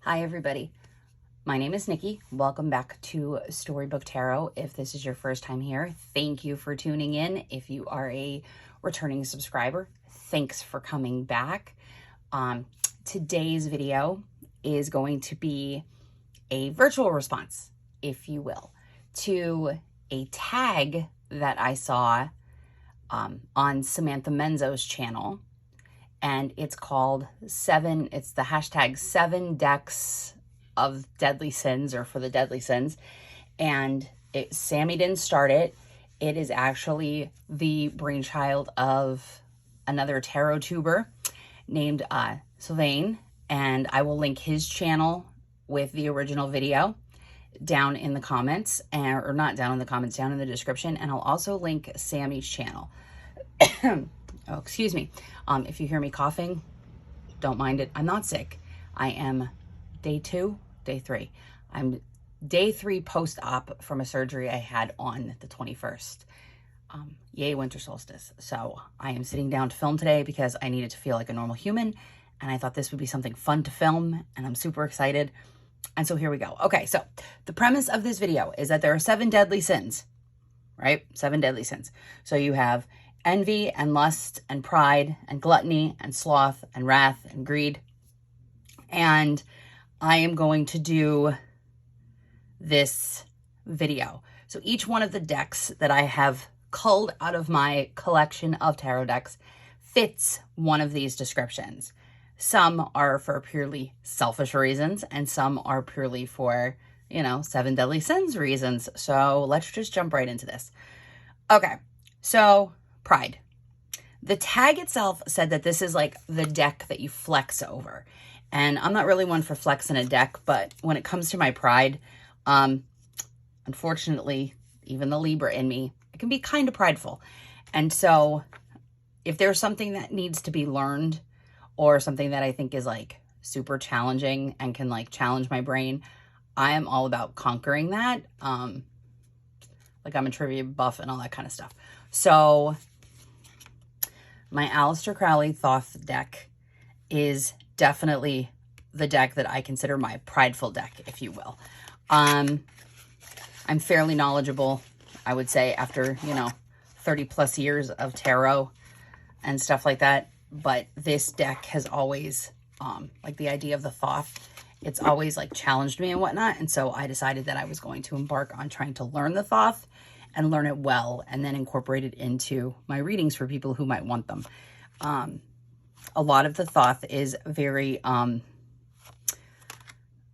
Hi everybody, my name is Nikki. Welcome back to Storybook Tarot. If this is your first time here, thank you for tuning in. If you are a returning subscriber, thanks for coming back. Today's video is going to be a virtual response, if you will, to a tag that I saw on Samantha Menzo's channel. And it's called it's the hashtag 7 decks of deadly sins, or for the deadly sins. And Sammy didn't start it. It is actually the brainchild of another tarot tuber named Sylvain. And I will link his channel with the original video down in the comments, or not down in the comments, down in the description. And I'll also link Sammy's channel. Oh, excuse me. If you hear me coughing, don't mind it. I'm not sick. I am day 3. I'm day 3 post-op from a surgery I had on the 21st. Yay, winter solstice. So I am sitting down to film today because I needed to feel like a normal human. And I thought this would be something fun to film. And I'm super excited. And so here we go. Okay, so the premise of this video is that there are 7 deadly sins, right? 7 deadly sins. So you have envy and lust and pride and gluttony and sloth and wrath and greed. And I am going to do this video. So each one of the decks that I have culled out of my collection of tarot decks fits one of these descriptions. Some are for purely selfish reasons, and some are purely for, 7 deadly sins reasons. So let's just jump right into this. Okay, so pride. The tag itself said that this is like the deck that you flex over. And I'm not really one for flexing a deck, but when it comes to my pride, unfortunately, even the Libra in me, it can be kind of prideful. And so if there's something that needs to be learned, or something that I think is like super challenging and can like challenge my brain, I am all about conquering that. Like I'm a trivia buff and all that kind of stuff. So my Aleister Crowley Thoth deck is definitely the deck that I consider my prideful deck, if you will. I'm fairly knowledgeable, I would say, after, 30 plus years of tarot and stuff like that. But this deck has always, like the idea of the Thoth, it's always like challenged me and whatnot. And so I decided that I was going to embark on trying to learn the Thoth and learn it well, and then incorporate it into my readings for people who might want them. A lot of the Thoth is very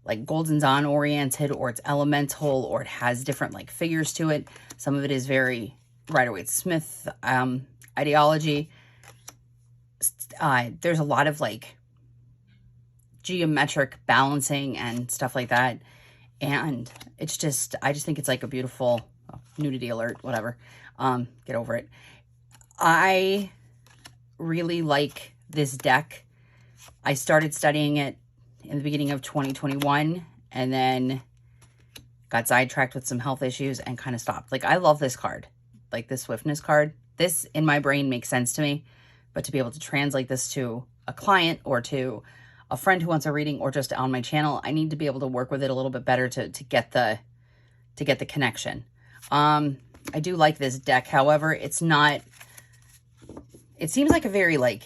like Golden Dawn oriented, or it's elemental, or it has different like figures to it. Some of it is very Rider-Waite-Smith ideology. There's a lot of like geometric balancing and stuff like that. And it's just, I just think it's like a beautiful nudity alert, whatever. Get over it. I really like this deck. I started studying it in the beginning of 2021 and then got sidetracked with some health issues and kind of stopped. Like, I love this card, like this Swiftness card. This in my brain makes sense to me, but to be able to translate this to a client or to a friend who wants a reading or just on my channel, I need to be able to work with it a little bit better to get the connection. I do like this deck. However, it's not, it seems like a very like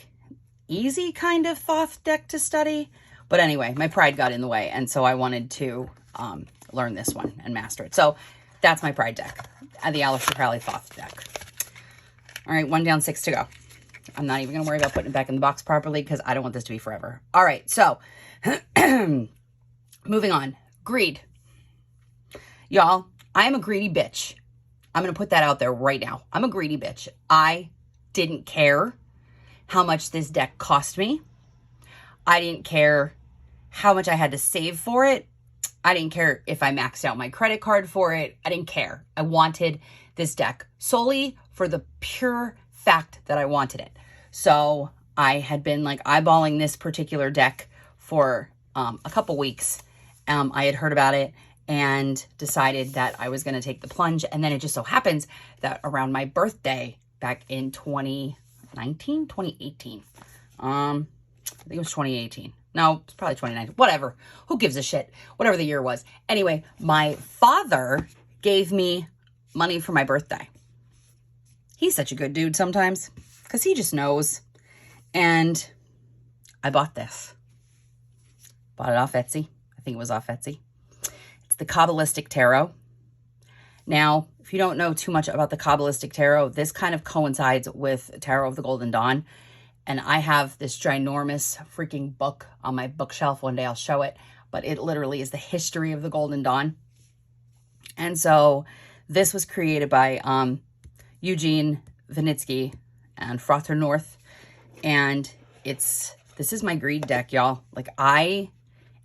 easy kind of Thoth deck to study. But anyway, my pride got in the way. And so I wanted to learn this one and master it. So that's my pride deck, the Aleister Crowley Thoth deck. All right, 1 down, 6 to go. I'm not even going to worry about putting it back in the box properly because I don't want this to be forever. All right, so moving on. Greed. Y'all, I am a greedy bitch. I'm going to put that out there right now. I'm a greedy bitch. I didn't care how much this deck cost me. I didn't care how much I had to save for it. I didn't care if I maxed out my credit card for it. I didn't care. I wanted this deck solely for the pure fact that I wanted it. So I had been like eyeballing this particular deck for a couple weeks. I had heard about it and decided that I was going to take the plunge. And then it just so happens that around my birthday back in 2018, I think it was 2018. No, it's probably 2019. Whatever. Who gives a shit? Whatever the year was. Anyway, my father gave me money for my birthday. He's such a good dude sometimes because he just knows. And I bought this. Bought it off Etsy. I think it was off Etsy. It's the Kabbalistic Tarot. Now, if you don't know too much about the Kabbalistic Tarot, this kind of coincides with Tarot of the Golden Dawn. And I have this ginormous freaking book on my bookshelf. One day I'll show it. But it literally is the history of the Golden Dawn. And so this was created by Eugene Vinitsky and Frother North. And this is my greed deck, y'all. Like, I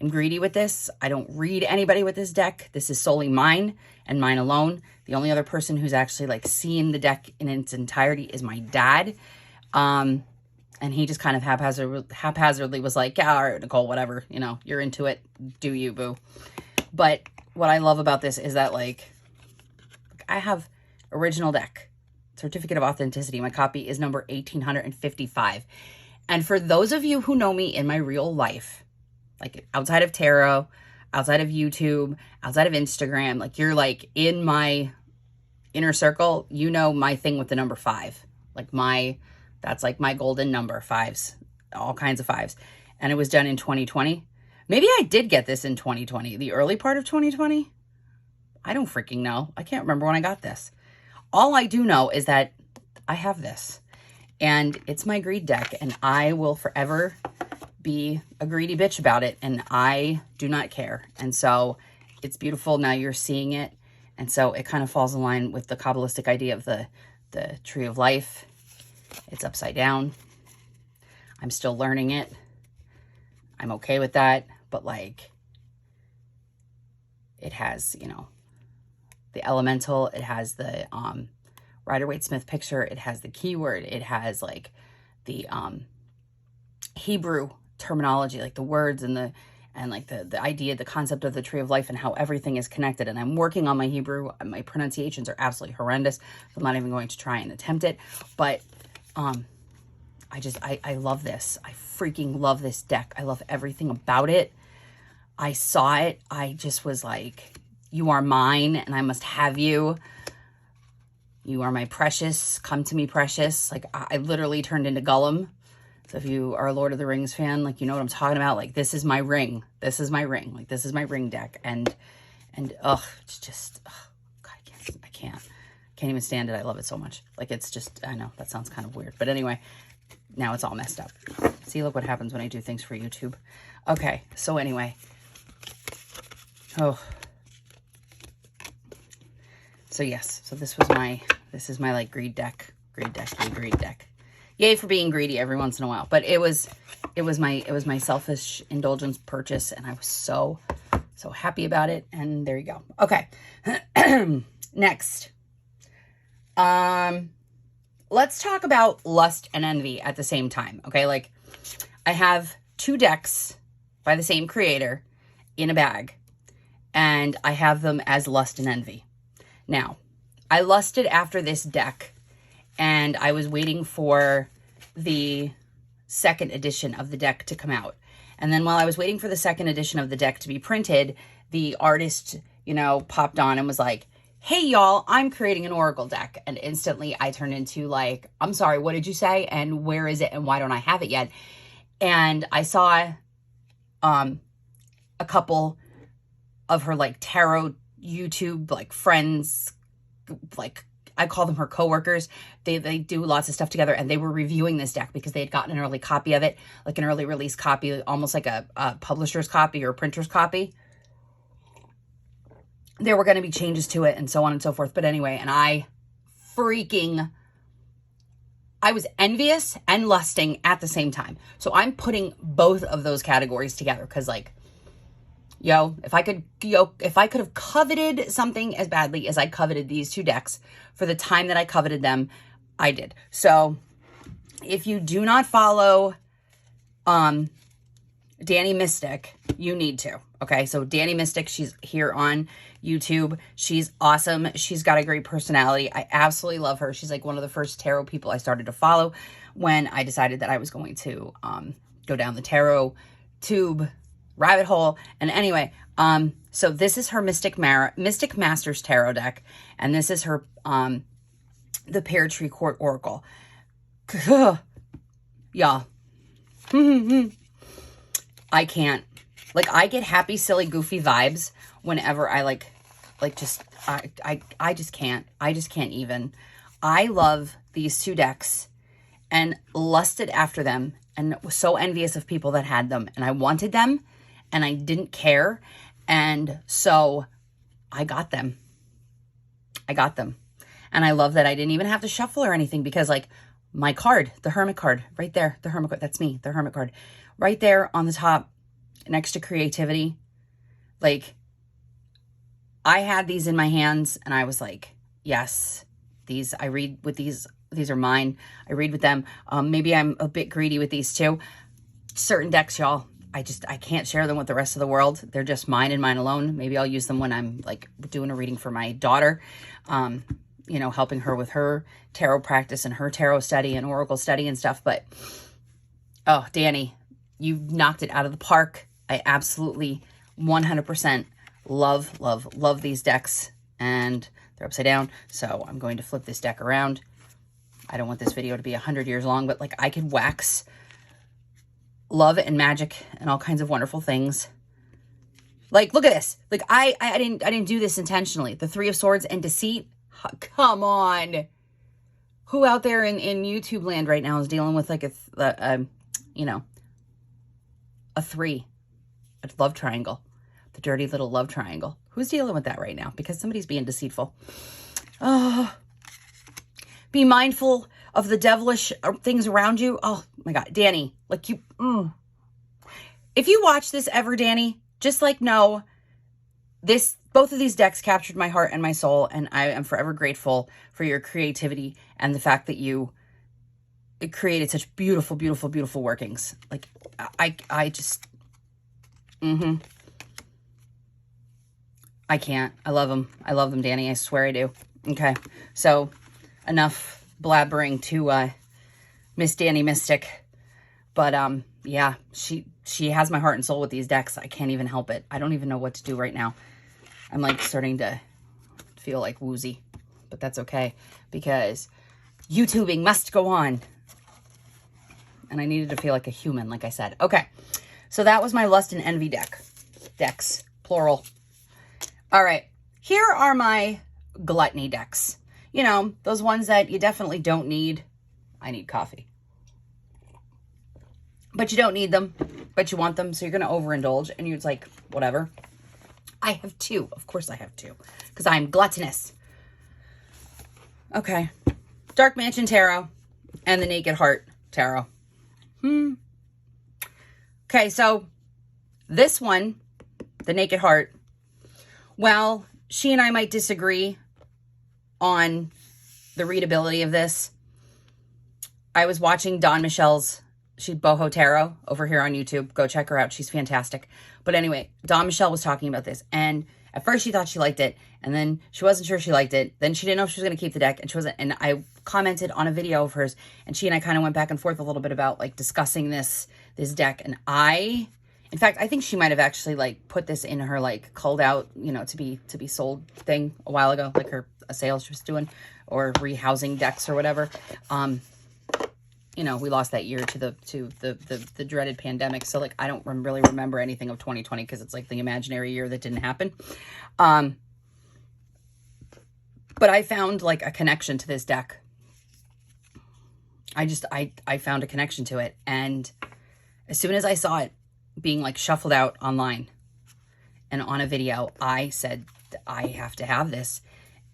am greedy with this. I don't read anybody with this deck. This is solely mine and mine alone. The only other person who's actually like seen the deck in its entirety is my dad. And he just kind of haphazardly was like, yeah, all right, Nicole, whatever, you know, you're into it. Do you, boo? But what I love about this is that, like, I have original deck, certificate of authenticity. My copy is number 1855. And for those of you who know me in my real life, like outside of tarot, outside of YouTube, outside of Instagram, like you're like in my inner circle, you know my thing with the number 5. Like that's like my golden number, 5s, all kinds of 5s. And it was done in 2020. Maybe I did get this in 2020, the early part of 2020. I don't freaking know. I can't remember when I got this. All I do know is that I have this. And it's my greed deck. And I will forever be a greedy bitch about it. And I do not care. And so it's beautiful. Now you're seeing it. And so it kind of falls in line with the Kabbalistic idea of the tree of life. It's upside down. I'm still learning it. I'm okay with that. But like, it has, you know, the elemental. It has the Rider-Waite-Smith picture. It has the keyword. It has like the Hebrew terminology, like the words and the idea, the concept of the tree of life and how everything is connected. And I'm working on my Hebrew. My pronunciations are absolutely horrendous. So I'm not even going to try and attempt it. But I love this. I freaking love this deck. I love everything about it. I saw it. I just was like, you are mine and I must have you. You are my precious. Come to me, precious. Like, I literally turned into Gollum. So if you are a Lord of the Rings fan, like, you know what I'm talking about. Like, this is my ring. This is my ring. Like, this is my ring deck. And it's just, God, I can't even stand it. I love it so much. Like, it's just, I know that sounds kind of weird, but anyway, now it's all messed up. See, look what happens when I do things for YouTube. Okay. So anyway, so yes, so this is my like greed deck. Yay for being greedy every once in a while. But it was my selfish indulgence purchase, and I was so happy about it. And there you go. Okay. Next. Let's talk about lust and envy at the same time. Okay. Like, I have 2 decks by the same creator in a bag, and I have them as lust and envy. Now, I lusted after this deck, and I was waiting for the 2nd edition of the deck to come out. And then while I was waiting for the 2nd edition of the deck to be printed, the artist, you know, popped on and was like, hey, y'all, I'm creating an Oracle deck. And instantly I turned into like, I'm sorry, what did you say? And where is it? And why don't I have it yet? And I saw a couple of her like tarot YouTube like friends, like I call them her coworkers. They do lots of stuff together, and they were reviewing this deck because they had gotten an early copy of it, like an early release copy, almost like a publisher's copy or a printer's copy. There were going to be changes to it and so on and so forth. But anyway, and I was envious and lusting at the same time. So I'm putting both of those categories together because, like, if I could have coveted something as badly as I coveted these 2 decks for the time that I coveted them, I did. So if you do not follow Danny Mystic, you need to. Okay, so Danny Mystic, she's here on YouTube. She's awesome. She's got a great personality. I absolutely love her. She's like one of the first tarot people I started to follow when I decided that I was going to go down the tarot tube rabbit hole. And anyway, so this is her Mystic Masters tarot deck, and this is her the Pear Tree Court Oracle. Y'all. I can't. Like, I get happy, silly, goofy vibes whenever I just I just can't. I just can't even. I love these two decks and lusted after them and was so envious of people that had them, and I wanted them and I didn't care. And so I got them. And I love that I didn't even have to shuffle or anything, because like my card, the Hermit card right there, the Hermit card, that's me, the Hermit card right there on the top next to creativity. Like, I had these in my hands and I was like, yes, I read with these are mine. I read with them. Maybe I'm a bit greedy with these too. Certain decks, y'all, I can't share them with the rest of the world. They're just mine and mine alone. Maybe I'll use them when I'm like doing a reading for my daughter, you know, helping her with her tarot practice and her tarot study and oracle study and stuff. But, oh, Danny, you knocked it out of the park. I absolutely 100% love these decks, and they're upside down. So I'm going to flip this deck around. I don't want this video to be 100 years long, but like, I could wax love and magic and all kinds of wonderful things. Like, look at this. Like, I didn't do this intentionally. The Three of Swords and Deceit. Come on. Who out there in YouTube land right now is dealing with like you know, a love triangle, the dirty little love triangle? Who's dealing with that right now? Because somebody's being deceitful. Oh, be mindful of the devilish things around you. Oh my God, Danny, like if you watch this ever, Danny, just like know this, both of these decks captured my heart and my soul, and I am forever grateful for your creativity and the fact that it created such beautiful, beautiful, beautiful workings. Like, I just, I can't. I love them. I love them, Danny. I swear I do. Okay. So enough blabbering to Miss Danny Mystic. But yeah, she has my heart and soul with these decks. I can't even help it. I don't even know what to do right now. I'm like starting to feel like woozy, but that's okay because YouTubing must go on. And I needed to feel like a human, like I said. Okay. So that was my Lust and Envy decks, plural. All right. Here are my Gluttony decks. You know, those ones that you definitely don't need. I need coffee. But you don't need them, but you want them, so you're going to overindulge, and you're just like, whatever. I have two. Of course I have two, because I'm gluttonous. Okay. Dark Mansion Tarot and the Naked Heart Tarot. Okay, so this one, the Naked Heart, well, she and I might disagree on the readability of this. I was watching Dawn Michelle's, she's Boho Tarot over here on YouTube. Go check her out. She's fantastic. But anyway, Dawn Michelle was talking about this, and at first she thought she liked it, and then she wasn't sure she liked it. Then she didn't know if she was going to keep the deck, and she wasn't. And I commented on a video of hers, and she and I kind of went back and forth a little bit about like discussing this deck. And in fact, I think she might have actually like put this in her like culled out, you know, to be sold thing a while ago, like a sale she was doing, or rehousing decks or whatever. You know, we lost that year to the dreaded pandemic. So like, I don't really remember anything of 2020 because it's like the imaginary year that didn't happen. But I found like a connection to this deck. I found a connection to it. And as soon as I saw it being like shuffled out online and on a video, I said, I have to have this.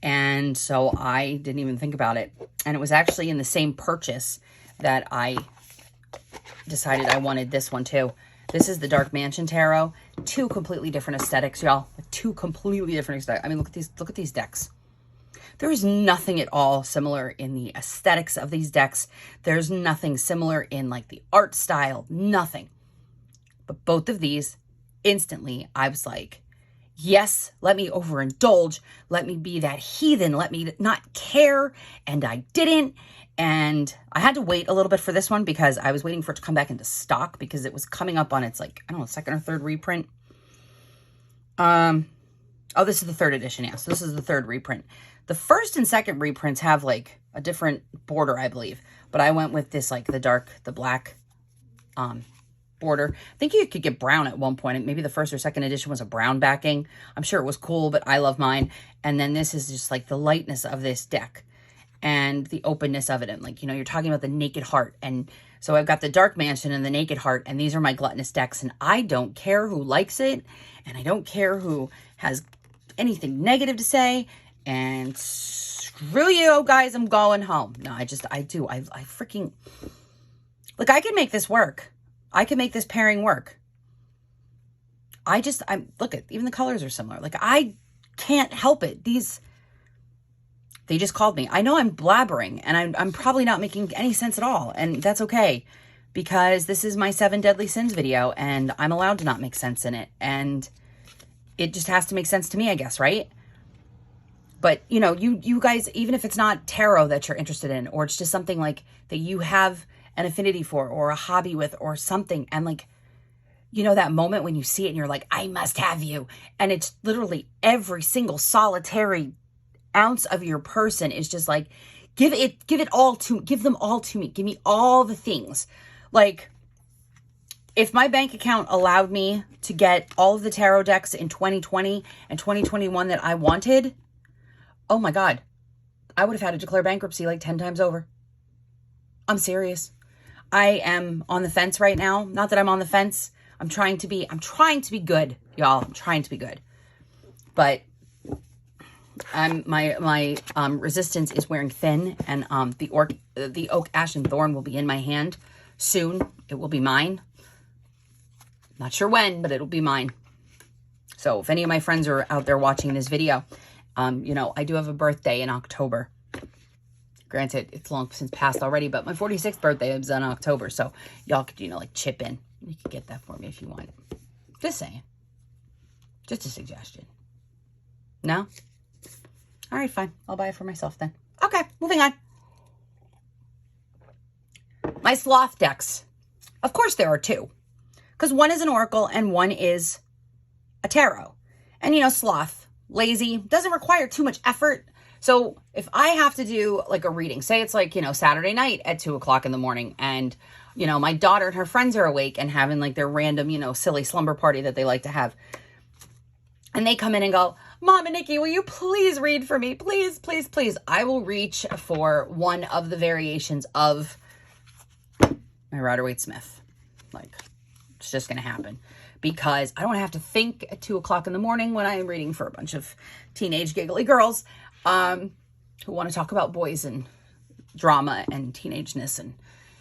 And so I didn't even think about it. And it was actually in the same purchase that I decided I wanted this one too. This is the Dark Mansion Tarot. Two completely different aesthetics, y'all. Two completely different aesthetics. I mean, look at these decks. There is nothing at all similar in the aesthetics of these decks. There's nothing similar in like the art style, nothing. But both of these, instantly, I was like, Yes, let me overindulge. Let me be that heathen. Let me not care. And I didn't. And I had to wait a little bit for this one because I was waiting for it to come back into stock because it was coming up on its, like, I don't know, second or third reprint. Oh, this is the third edition. Yeah, so this is the third reprint. The first and second reprints have like a different border, I believe. But I went with this, like the black border. I think you could get brown at one point. Maybe the first or second edition was a brown backing. I'm sure it was cool, but I love mine. And then this is just like the lightness of this deck and the openness of it. And like, you know, you're talking about the Naked Heart. And so I've got the Dark Mansion and the Naked Heart, and these are my gluttonous decks. And I don't care who likes it, and I don't care who has anything negative to say. And screw you guys, I'm going home. No, I freaking, look, I can make this work. I can make this pairing work. Look at, even the colors are similar. Like, I can't help it. They just called me. I know I'm blabbering, and I'm probably not making any sense at all. And that's okay, because this is my 7 Deadly Sins video, and I'm allowed to not make sense in it. And it just has to make sense to me, I guess, right? But, you know, you guys, even if it's not tarot that you're interested in, or it's just something like that you have an affinity for, or a hobby with, or something, and like, you know, that moment when you see it and you're like, I must have you. And it's literally every single solitary ounce of your person is just like, give them all to me. Give me all the things. Like, if my bank account allowed me to get all of the tarot decks in 2020 and 2021 that I wanted, oh my God, I would have had to declare bankruptcy like 10 times over. I'm serious. I am on the fence right now. Not that I'm on the fence. I'm trying to be good, y'all. I'm trying to be good. But my resistance is wearing thin, and the oak, ash, and thorn will be in my hand soon. It will be mine. Not sure when, but it'll be mine. So if any of my friends are out there watching this video, you know, I do have a birthday in October. Granted, it's long since passed already, but my 46th birthday is in October. So y'all could, you know, like chip in. You can get that for me if you want. Just saying. Just a suggestion. No? All right, fine. I'll buy it for myself then. Okay, moving on. My sloth decks. Of course there are two. Because one is an oracle and one is a tarot. And, you know, sloth, lazy, doesn't require too much effort. So if I have to do like a reading, say it's like, you know, Saturday night at 2 o'clock in the morning, and, you know, my daughter and her friends are awake and having like their random, you know, silly slumber party that they like to have. And they come in and go, Mom and Nikki, will you please read for me? Please, please, please. I will reach for one of the variations of my Rider-Waite-Smith. Like, it's just going to happen. Because I don't have to think at 2 o'clock in the morning when I am reading for a bunch of teenage giggly girls who want to talk about boys and drama and teenageness. And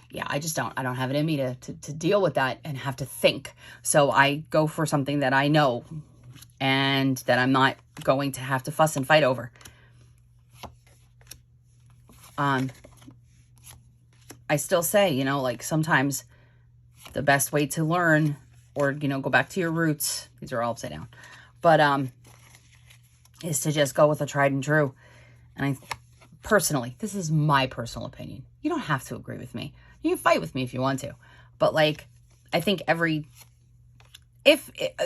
yeah, I don't have it in me to deal with that and have to think. So I go for something that I know and that I'm not going to have to fuss and fight over. I still say, you know, like sometimes the best way to learn, or, you know, go back to your roots, these are all upside down, but is to just go with a tried and true. And I personally, this is my personal opinion. You don't have to agree with me. You can fight with me if you want to. But like, I think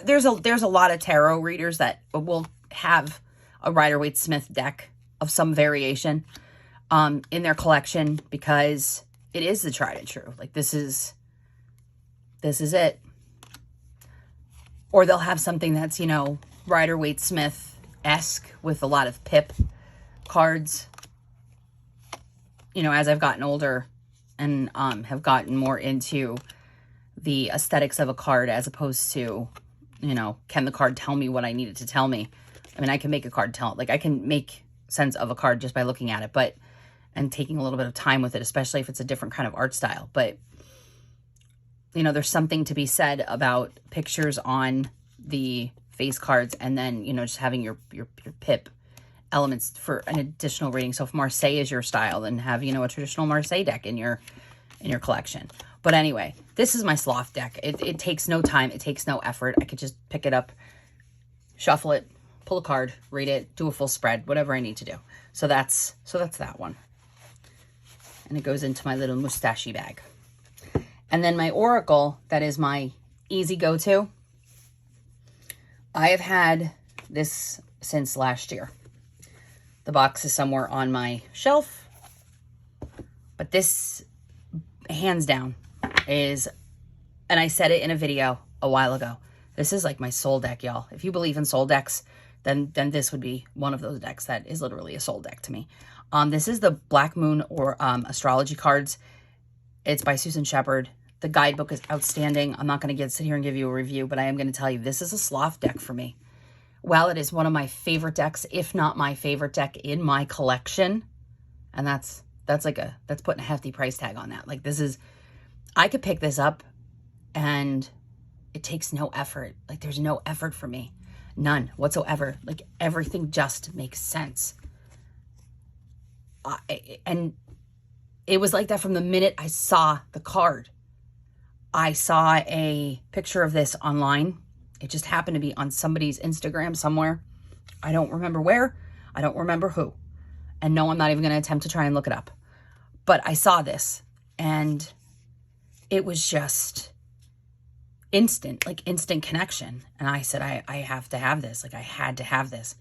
there's a lot of tarot readers that will have a Rider-Waite-Smith deck of some variation in their collection, because it is the tried and true. Like, this is it. Or they'll have something that's, you know, Rider-Waite-Smith-esque with a lot of pip cards. You know, as I've gotten older and have gotten more into the aesthetics of a card as opposed to, you know, can the card tell me what I need it to tell me? I mean, I can make a card I can make sense of a card just by looking at it, and taking a little bit of time with it, especially if it's a different kind of art style. But, you know, there's something to be said about pictures on the face cards and then, you know, just having your pip elements for an additional reading. So if Marseille is your style, then have, you know, a traditional Marseille deck in your collection. But anyway, this is my sloth deck. It takes no time. It takes no effort. I could just pick it up, shuffle it, pull a card, read it, do a full spread, whatever I need to do. So that's that one. And it goes into my little mustachey bag. And then my Oracle, that is my easy go-to. I have had this since last year. The box is somewhere on my shelf. But this, hands down, is, and I said it in a video a while ago, this is like my soul deck, y'all. If you believe in soul decks, then this would be one of those decks that is literally a soul deck to me. This is the Black Moon or astrology cards. It's by Susan Shepard. The guidebook is outstanding. I'm not going to sit here and give you a review, but I am going to tell you this is a sloth deck for me. While it is one of my favorite decks, if not my favorite deck in my collection, and that's putting a hefty price tag on that. Like, this is, I could pick this up and it takes no effort. Like, there's no effort for me. None whatsoever. Like, everything just makes sense. And it was like that from the minute I saw the card. I saw a picture of this online. It just happened to be on somebody's Instagram somewhere. I don't remember where. I don't remember who. And no, I'm not even going to attempt to try and look it up. But I saw this and it was just instant, like instant connection. And I said, I have to have this. Like, I had to have this.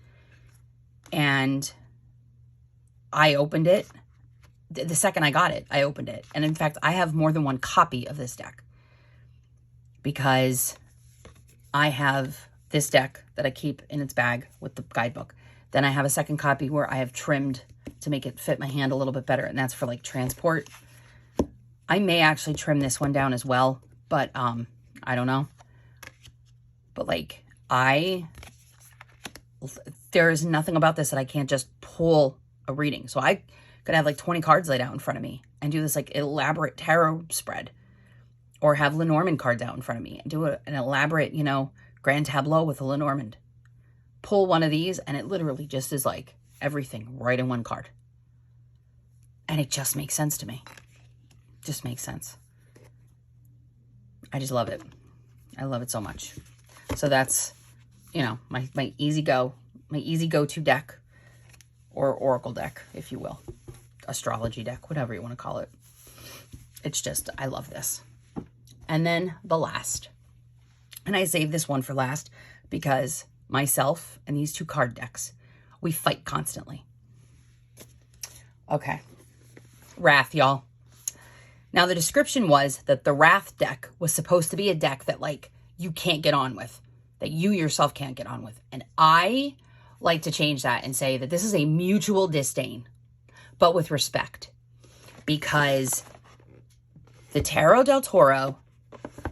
And I opened it. The second I got it, I opened it. And in fact, I have more than one copy of this deck because I have this deck that I keep in its bag with the guidebook. Then I have a second copy where I have trimmed to make it fit my hand a little bit better. And that's for like transport. I may actually trim this one down as well, but I don't know. But like, there's nothing about this that I can't just pull a reading. So I could have like 20 cards laid out in front of me and do this like elaborate tarot spread, or have Lenormand cards out in front of me and do an elaborate, you know, grand tableau with a Lenormand. Pull one of these and it literally just is like everything right in one card. And it just makes sense to me. Just makes sense. I just love it. I love it so much. So that's, you know, my easy go-to deck, or Oracle deck, if you will. Astrology deck, whatever you want to call it. It's just, I love this. And then the last. And I saved this one for last because myself and these two card decks, we fight constantly. Okay. Wrath, y'all. Now, the description was that the Wrath deck was supposed to be a deck that, like, you can't get on with. That you yourself can't get on with. And I like to change that and say that this is a mutual disdain, but with respect. Because the Tarot del Toro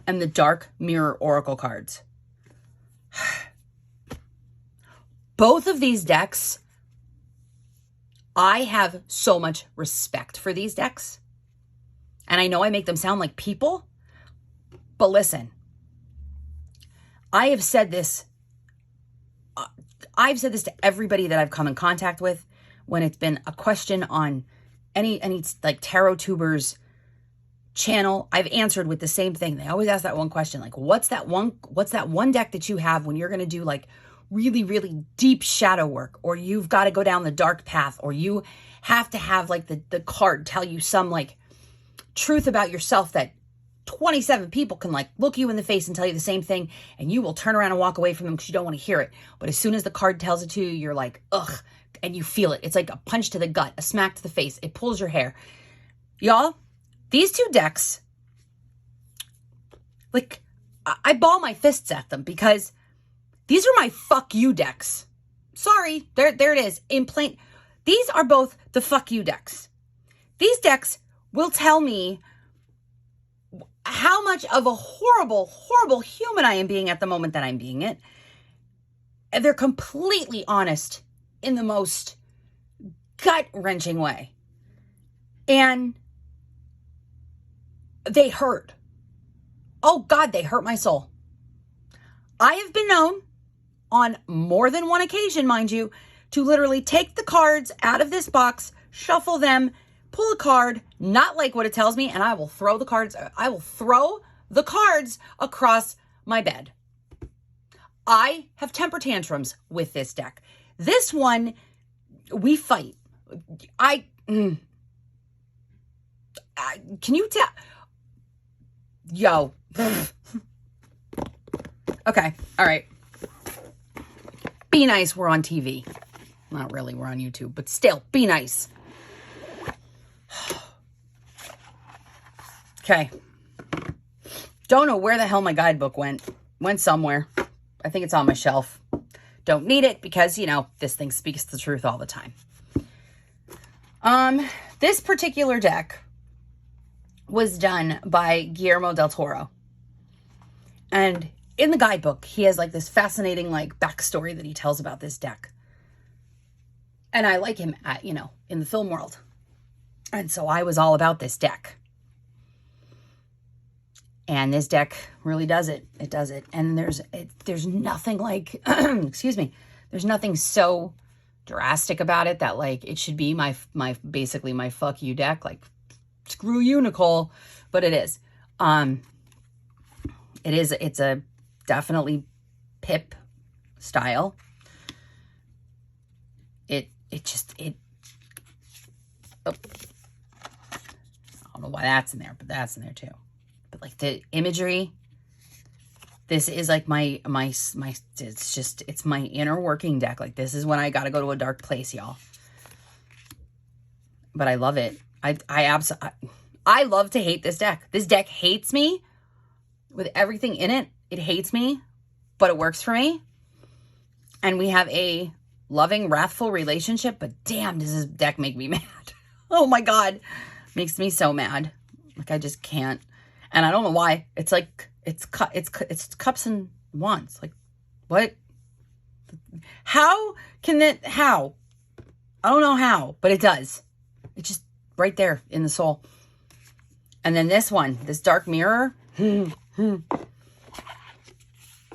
and the Dark Mirror Oracle cards, both of these decks, I have so much respect for these decks. And I know I make them sound like people, but listen, I've said this to everybody that I've come in contact with when it's been a question on any like tarot tubers channel. I've answered with the same thing. They always ask that one question, like, what's that one deck that you have when you're going to do like really, really deep shadow work, or you've got to go down the dark path, or you have to have like the card tell you some like truth about yourself that 27 people can like look you in the face and tell you the same thing, and you will turn around and walk away from them because you don't want to hear it. But as soon as the card tells it to you, you're like, ugh, and you feel it. It's like a punch to the gut, a smack to the face. It pulls your hair. Y'all, these two decks, like, I ball my fists at them because these are my fuck you decks. Sorry, there it is. In plain, these are both the fuck you decks. These decks will tell me how much of a horrible, horrible human I am being at the moment that I'm being it. And they're completely honest in the most gut-wrenching way. And they hurt. Oh God, they hurt my soul. I have been known on more than one occasion, mind you, to literally take the cards out of this box, shuffle them, pull a card, not like what it tells me, and I will throw the cards across my bed. I have temper tantrums with this deck. This one, we fight. Can you tell? Yo. Okay. All right. Be nice. We're on TV. Not really. We're on YouTube, but still, be nice. Okay. Don't know where the hell my guidebook went. Went somewhere. I think it's on my shelf. Don't need it because, you know, this thing speaks the truth all the time. This particular deck was done by Guillermo del Toro. And in the guidebook, he has like this fascinating like backstory that he tells about this deck. And I like him at, you know, in the film world. And so I was all about this deck. And this deck really does it. It does it. And there's nothing like, excuse me, there's nothing so drastic about it that like it should be my basically my fuck you deck. Like, screw you, Nicole. But it is. It's a definitely pip style. Oh, I don't know why that's in there, but that's in there too. But like the imagery, this is like it's my inner working deck. Like this is when I got to go to a dark place, y'all. But I love it. I love to hate this deck. This deck hates me with everything in it. It hates me, but it works for me. And we have a loving, wrathful relationship, but damn, does this deck make me mad. Oh my God. Makes me so mad. Like I just can't. And I don't know why. It's like, it's cups and wands. Like, what? How can that, how? I don't know how, but it does. It's just right there in the soul. And then this one, this dark mirror.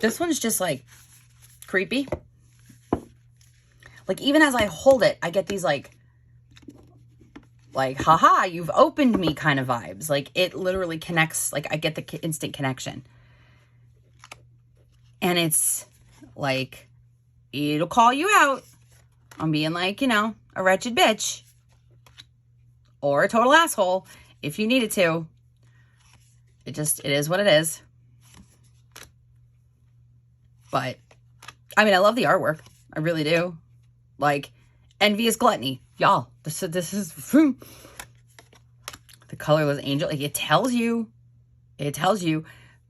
This one's just like creepy. Like even as I hold it, I get these like, haha, you've opened me kind of vibes. Like it literally connects. Like I get the instant connection. And it's like, it'll call you out on being like, you know, a wretched bitch or a total asshole if you needed to. It is what it is. But I mean, I love the artwork. I really do. Like Envious Gluttony. Y'all, this is the colorless angel. Like it tells you.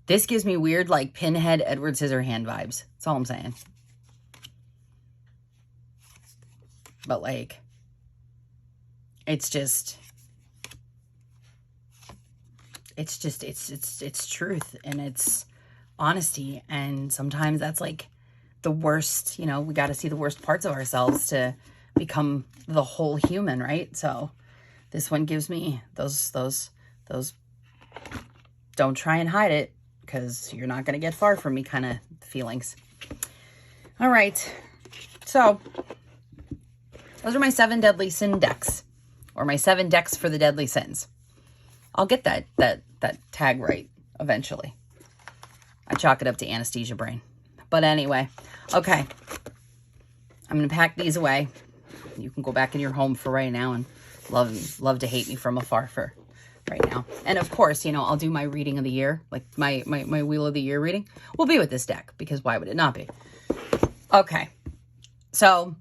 This gives me weird like Pinhead Edward Scissorhand vibes. That's all I'm saying. But like, it's truth and it's honesty. And sometimes that's like the worst, you know, we got to see the worst parts of ourselves to become the whole human, right? So this one gives me those don't try and hide it because you're not going to get far from me kind of feelings. All right. So those are my 7 deadly sin decks, or my 7 decks for the deadly sins. I'll get that tag right eventually. I chalk it up to anesthesia brain. But anyway, okay. I'm going to pack these away. You can go back in your home for right now and love to hate me from afar for right now. And of course, you know, I'll do my reading of the year, like my Wheel of the Year reading will be with this deck because why would it not be? Okay. So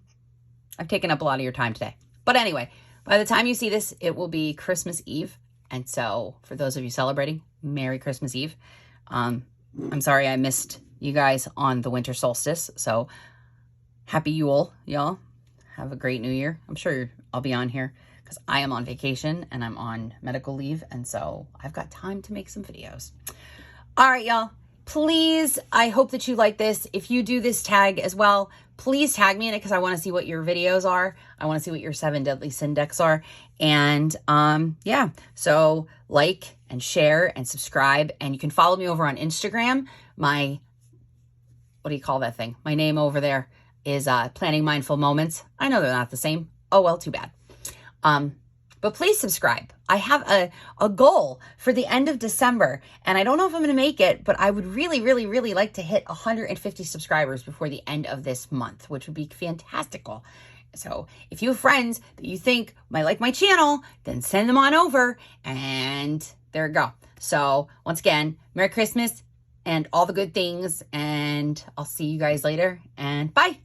I've taken up a lot of your time today. But anyway, by the time you see this, it will be Christmas Eve. And so for those of you celebrating, Merry Christmas Eve. I'm sorry I missed you guys on the winter solstice. So happy Yule, y'all. Have a great new year. I'm sure I'll be on here because I am on vacation and I'm on medical leave. And so I've got time to make some videos. All right, y'all. Please, I hope that you like this. If you do this tag as well, please tag me in it because I want to see what your videos are. I want to see what your 7 deadly sin decks are. And yeah, so like and share and subscribe. And you can follow me over on Instagram. My, what do you call that thing? My name over there is Planning Mindful Moments. I know they're not the same. Oh, well, too bad. But please subscribe. I have a goal for the end of December, and I don't know if I'm going to make it, but I would really, really, really like to hit 150 subscribers before the end of this month, which would be fantastical. So if you have friends that you think might like my channel, then send them on over, and there we go. So once again, Merry Christmas and all the good things, and I'll see you guys later, and bye.